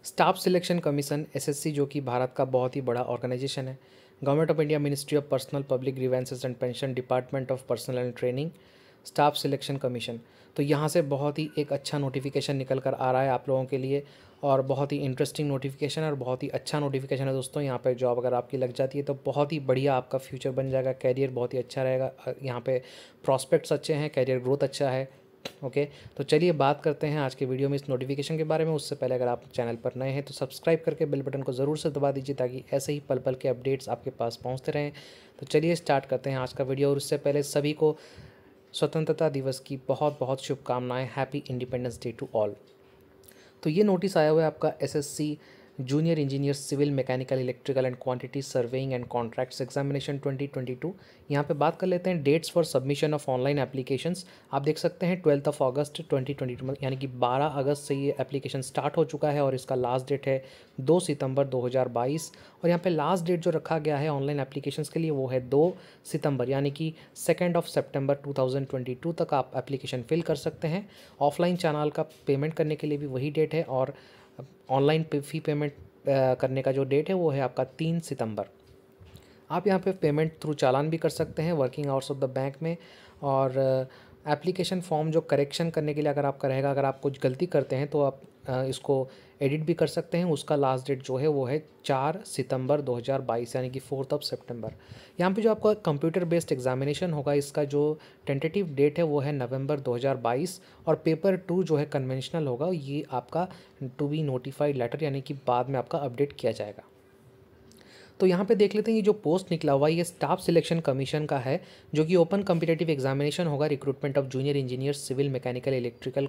Staff selection commission SSC, जो कि भारत का बहुत ही बड़ा ऑर्गेनाइजेशन है। Government of India, ministry of personnel public grievances and pension, department of personal and training, staff selection commission. तो यहाँ से बहुत ही एक अच्छा नोटिफिकेशन निकल कर आ रहा है आप लोगों के लिए, और बहुत ही इंटरेस्टिंग नोटिफिकेशन है और बहुत ही अच्छा नोटिफिकेशन है दोस्तों। यहाँ पे जॉब अगर आपकी लग जाती है तो बहुत ही बढ़िया आपका फ्यूचर बन जाएगा, कैरियर बहुत ही अच्छा रहेगा। यहाँ पे प्रॉस्पेक्ट्स अच्छे हैं, कैरियर ग्रोथ अच्छा है। ओके, तो चलिए बात करते हैं आज के वीडियो में इस नोटिफिकेशन के बारे में। उससे पहले अगर आप चैनल पर नए हैं तो सब्सक्राइब करके बेल बटन को ज़रूर से दबा दीजिए, ताकि ऐसे ही पल पल के अपडेट्स आपके पास पहुंचते रहें। तो चलिए स्टार्ट करते हैं आज का वीडियो। और उससे पहले सभी को स्वतंत्रता दिवस की बहुत बहुत शुभकामनाएं। Happy independence day to all. तो ये नोटिस आया हुआ है आपका SSC junior engineer civil mechanical electrical and quantity surveying and contracts examination 2022। यहाँ पे बात कर लेते हैं dates for submission of online applications. आप देख सकते हैं 12 अगस्त 2022, यानी कि 12 अगस्त से ये एप्लीकेशन स्टार्ट हो चुका है और इसका लास्ट डेट है 2 सितंबर 2022। और यहाँ पे लास्ट डेट जो रखा गया है ऑनलाइन एप्लीकेशंस के लिए वो है 2 सितंबर, यानी कि 2 सितंबर 2022 तक आप एप्लीकेशन फिल कर सकते हैं। ऑफलाइन चैनल का पेमेंट करने के लिए भी वही डेट है, और ऑनलाइन फ़ी पेमेंट करने का जो डेट है वो है आपका 3 सितंबर। आप यहाँ पे पेमेंट थ्रू चालान भी कर सकते हैं working hours of the bank में। और एप्लीकेशन फॉर्म जो करेक्शन करने के लिए अगर आपका रहेगा, अगर आप कुछ गलती करते हैं तो आप इसको एडिट भी कर सकते हैं। उसका लास्ट डेट जो है वो है 4 सितंबर 2022, यानी कि 4 सितंबर। यहाँ पे जो आपका कंप्यूटर बेस्ड एग्जामिनेशन होगा, इसका जो टेंटेटिव डेट है वो है नवंबर 2022। और पेपर 2 जो है कन्वेंशनल होगा, ये आपका टू बी नोटिफाइड लेटर, यानी कि बाद में आपका अपडेट किया जाएगा। तो यहाँ पे देख लेते हैं ये जो पोस्ट निकला हुआ है ये स्टाफ सिलेक्शन कमीशन का है, जो कि ओपन कॉम्पिटिटिव एग्जामिनेशन होगा recruitment of junior engineer civil mechanical electrical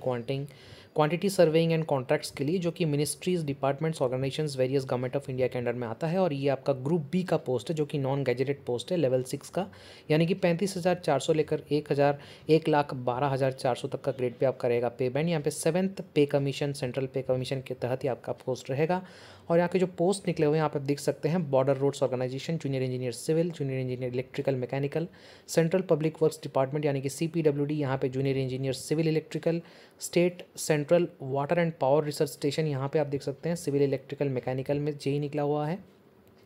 quantity surveying and contracts के लिए, जो कि ministries departments organisations various government of India के अंडर में आता है। और ये आपका ग्रुप बी का पोस्ट है, जो कि नॉन गैजेटेड पोस्ट है, लेवल 6 का, यानी कि 35,400 लेकर 1,12,400 तक का ग्रेड पे आपका रहेगा पे बैंड। यहाँ पे 7th पे कमीशन, सेंट्रल पे कमीशन के तहत ही आपका पोस्ट रहेगा। और यहाँ के जो पोस्ट निकले हुए हैं यहाँ पे देख सकते हैं, border roads organisation, junior engineer civil, junior engineer electrical mechanical, central public works department यानी कि CPWD, यहाँ पे junior engineer civil electrical, state central water and power research station, यहाँ पे आप देख सकते हैं सिविल इलेक्ट्रिकल मैकेनिकल में जेई निकला हुआ है।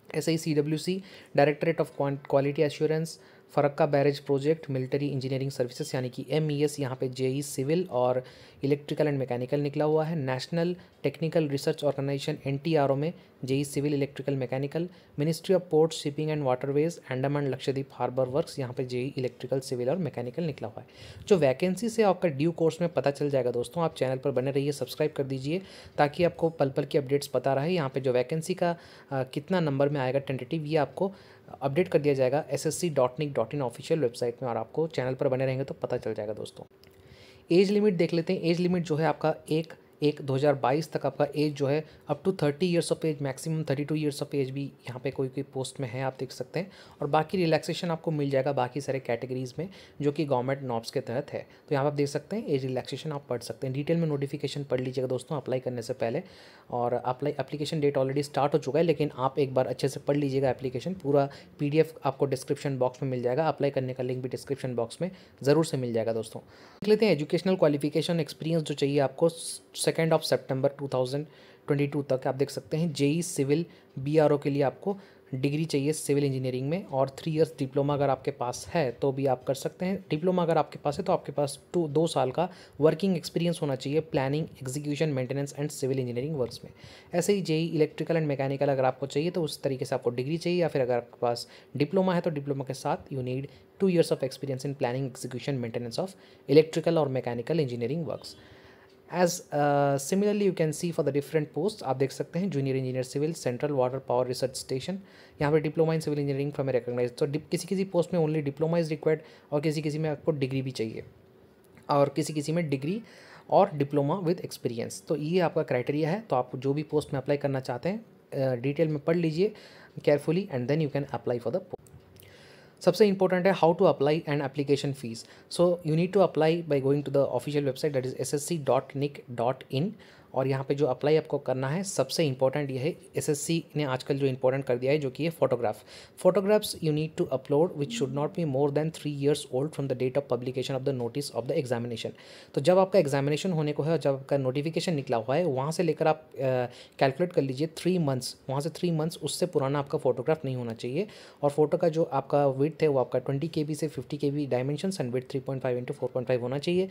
ऐसे ही CWC, directorate of quality assurance, Farakka barrage project, military engineering services यानी कि MES, यहाँ पे जेई सिविल और इलेक्ट्रिकल एंड मैकेनिकल निकला हुआ है। National technical research organisation NTRO में JE civil electrical mechanical, ministry of port shipping and waterways, Andaman Lakshadweep harbour works, यहाँ पे जेई इलेक्ट्रिकल सिविल और मैकेनिकल निकला हुआ है। जो वैकेंसी से आपका ड्यू कोर्स में पता चल जाएगा दोस्तों। आप चैनल पर बने रहिए, सब्सक्राइब कर दीजिए, ताकि आपको पल पल की अपडेट्स पता रहे। यहाँ पे जो वैकेंसी का कितना नंबर में आएगा टेंटेटिव, ये आपको अपडेट कर दिया जाएगा ssc.nic.in ऑफिशियल वेबसाइट में, और आपको चैनल पर बने रहेंगे तो पता चल जाएगा दोस्तों। एज लिमिट देख लेते हैं। एज लिमिट जो है आपका 1/1/2022 तक आपका एज जो है up to 30 years of age, maximum 32 years of age भी यहाँ पे कोई कोई पोस्ट में है, आप देख सकते हैं। और बाकी रिलैक्सेशन आपको मिल जाएगा बाकी सारे कैटेगरीज़ में, जो कि गवर्नमेंट नॉर्म्स के तहत है। तो यहाँ पर आप देख सकते हैं एज रिलैक्सेशन आप पढ़ सकते हैं। डिटेल में नोटिफिकेशन पढ़ लीजिएगा दोस्तों अप्लाई करने से पहले। और एप्लीकेशन डेट ऑलरेडी स्टार्ट हो चुका है, लेकिन आप एक बार अच्छे से पढ़ लीजिएगा एप्लीकेशन। पूरा PDF आपको डिस्क्रिप्शन बॉक्स में मिल जाएगा, अप्लाई करने का लिंक भी डिस्क्रिप्शन बॉक्स में ज़रूर से मिल जाएगा दोस्तों। देख लेते हैं एजुकेशनल क्वालिफिकेशन एक्सपीरियंस जो चाहिए आपको 2 सितंबर 2022 तक। आप देख सकते हैं जेई सिविल BRO के लिए आपको डिग्री चाहिए सिविल इंजीनियरिंग में, और 3 इयर्स डिप्लोमा अगर आपके पास है तो भी आप कर सकते हैं। डिप्लोमा अगर आपके पास है तो आपके पास 2 साल का वर्किंग एक्सपीरियंस होना चाहिए planning, execution, maintenance and civil engineering works में। ऐसे ही जेई इलेक्ट्रिकल एंड मैकेनिकल अगर आपको चाहिए तो उस तरीके से आपको डिग्री चाहिए, या फिर अगर आपके पास डिप्लोमा है तो डिप्लोमा के साथ you need 2 years of experience in planning, execution, maintenance of electrical और mechanical engineering works. As similarly you can see for the different post. आप देख सकते हैं junior engineer civil, central water power research station, यहाँ पे diploma in civil engineering from a recognised. तो किसी किसी पोस्ट में ओनली डिप्लोमा इज रिक्वायर्ड, और किसी किसी में आपको डिग्री भी चाहिए, और किसी किसी में डिग्री और डिप्लोमा विद एक्सपीरियंस। तो ये आपका क्राइटेरिया है। तो आप जो भी पोस्ट में अप्लाई करना चाहते हैं डिटेल में पढ़ लीजिए carefully, and then you can apply for the post. सबसे इंपॉर्टेंट है how to apply and application fees. So you need to apply by going to the official website, that is ssc.nic.in। और यहाँ पे जो apply आपको करना है सबसे इंपॉर्टेंट ये है, एसएससी ने आजकल जो इंपॉर्टेंट कर दिया है जो कि है photographs you need to upload which should not be more than 3 years old from the date of publication of the notice of the examination. तो जब आपका एग्जामिनेशन होने को है और जब आपका नोटिफिकेशन निकला हुआ है वहाँ से लेकर आप कैलकुलेट कर लीजिए 3 months, वहाँ से 3 months उससे पुराना आपका फोटोग्राफ नहीं होना चाहिए। और फोटो का जो आपका विड्थ है वो आपका 20 KB से 50 KB dimensions and width 3.5x4.5 होना चाहिए।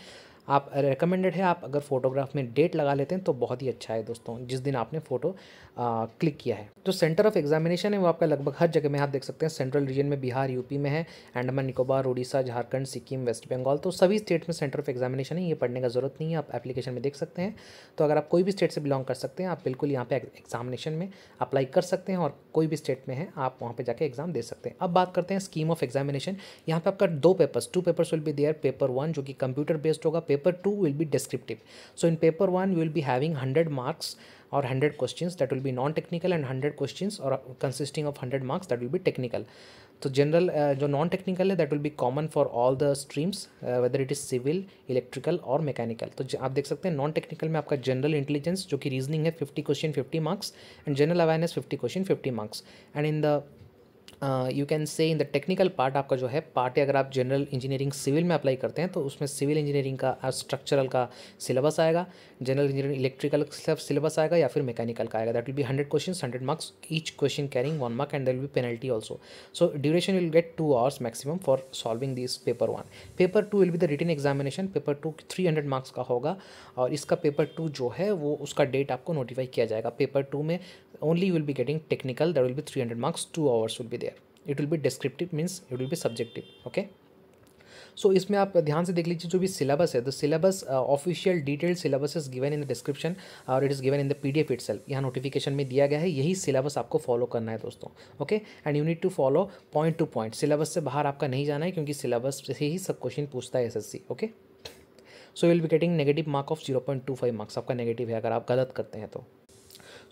आप रेकमेंडेड है आप अगर फोटोग्राफ में डेट लगा लेते हैं तो बहुत ही अच्छा है दोस्तों, जिस दिन आपने फ़ोटो क्लिक किया है। जो सेंटर ऑफ एग्जामिनेशन है वो आपका लगभग हर जगह में आप देख सकते हैं, सेंट्रल रीजन में बिहार यूपी में है, अंडमान निकोबार, उड़ीसा, झारखंड, सिक्किम, वेस्ट बंगाल, तो सभी स्टेट में सेंटर ऑफ एग्जामिनेशन है। ये पढ़ने का ज़रूरत नहीं है, आप एप्लीकेशन में देख सकते हैं। तो अगर आप कोई भी स्टेट से बिलोंग कर सकते हैं आप बिल्कुल यहाँ पे एग्जामिनेशन में अप्लाई कर सकते हैं, और कोई भी स्टेट में है आप वहाँ पे जाके एग्जाम दे सकते हैं। अब बात करते हैं स्कीम ऑफ एग्जामिनेशन। यहाँ पे आपका 2 papers will be there. Paper 1 जो कि कंप्यूटर बेस्ड होगा, paper 2 will be descriptive. So in paper 1 you will be having 100 marks or 100 questions that will be non-technical and 100 questions or consisting of 100 marks that will be technical. तो general जो non technical है that will be common for all the streams whether it is civil, electrical और mechanical. तो आप देख सकते हैं non technical में आपका जनरल इंटेलिजेंस जो कि रीजनिंग है 50 question 50 marks, and general awareness 50 question 50 marks. And in the you can say in the technical part आपका जो है पार्ट है, अगर आप जनरल इंजीनियरिंग सिविल में अप्लाई करते हैं तो उसमें सिविल इंजीनियरिंग का स्ट्रक्चरल का सिलेबस आएगा, जनरल इंजीनियरिंग इलेक्ट्रिकल सिलेबस आएगा या फिर मैकेनिकल का आएगा। That will be 100 question 100 marks, each question carrying 1 mark, and there will be penalty also. So duration will get 2 hours maximum for solving this paper 1। Paper 2 will be the written examination. Paper 2 300 marks का होगा, और इसका paper 2 जो है वो उसका date आपको notify किया जाएगा। पेपर 2 में only you will be getting technical, that will be 300 marks, 2 hours will be there. It will be descriptive means it will be subjective. Okay, so इसमें आप ध्यान से देख लीजिए जो भी सिलेबस है, the syllabus official detailed syllabus is given in the description और it is given in the PDF itself. यहाँ नोटिफिकेशन में दिया गया है, यही सिलेबस आपको फॉलो करना है दोस्तों। Okay, and you need to follow point to point, syllabus से बाहर आपका नहीं जाना है क्योंकि सिलेबस से ही सब क्वेश्चन पूछता है SSC. Okay, so you will be getting negative mark of 0.25 marks आपका नेगेटिव है अगर आप गलत करते हैं तो।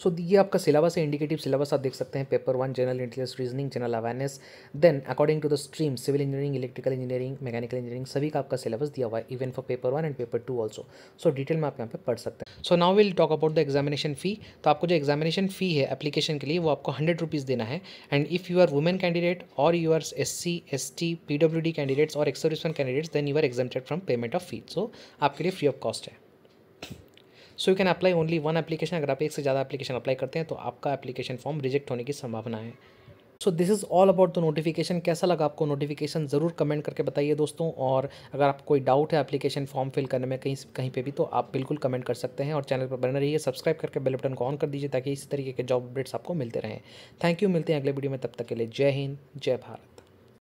सो ये आपका सिलेबस है, इंडिकेटिव सिलेबस आप देख सकते हैं। Paper 1 general intelligence, reasoning, general awareness, then according to the stream civil engineering, electrical engineering, mechanical engineering, सभी का आपका सिलेबस दिया हुआ है, even for paper 1 and paper 2 also. So detail में आप यहाँ पे पढ़ सकते हैं। So now will talk about the examination fee. तो आपको जो एग्जामिनेशन फ़ी है एप्लीकेशन के लिए वो आपको 100 रुपीज़ देना है। And if you are women candidate और you are SC ST PWD candidates और ex-serviceman candidates then you are exempted from payment of fee. So आपके लिए फ्री ऑफ कॉस्ट है। So you can apply only 1 application. अगर आप एक से ज़्यादा एप्लीकेशन अप्लाई करते हैं तो आपका एप्लीकेशन फॉर्म रिजेक्ट होने की संभावना है। So this is all about the notification. कैसा लगा आपको नोटिफिकेशन ज़रूर कमेंट करके बताइए दोस्तों, और अगर आपको कोई डाउट है एप्लीकेशन फॉर्म फिल करने में कहीं पे भी तो आप बिल्कुल कमेंट कर सकते हैं, और चैनल पर बने रहिए, सब्सक्राइब करके बेल बटन को ऑन कर दीजिए ताकि इसी तरीके के जॉब अपडेट्स आपको मिलते रहें। थैंक यू, मिलते हैं अगले वीडियो में, तब तक के लिए जय हिंद, जय भारत।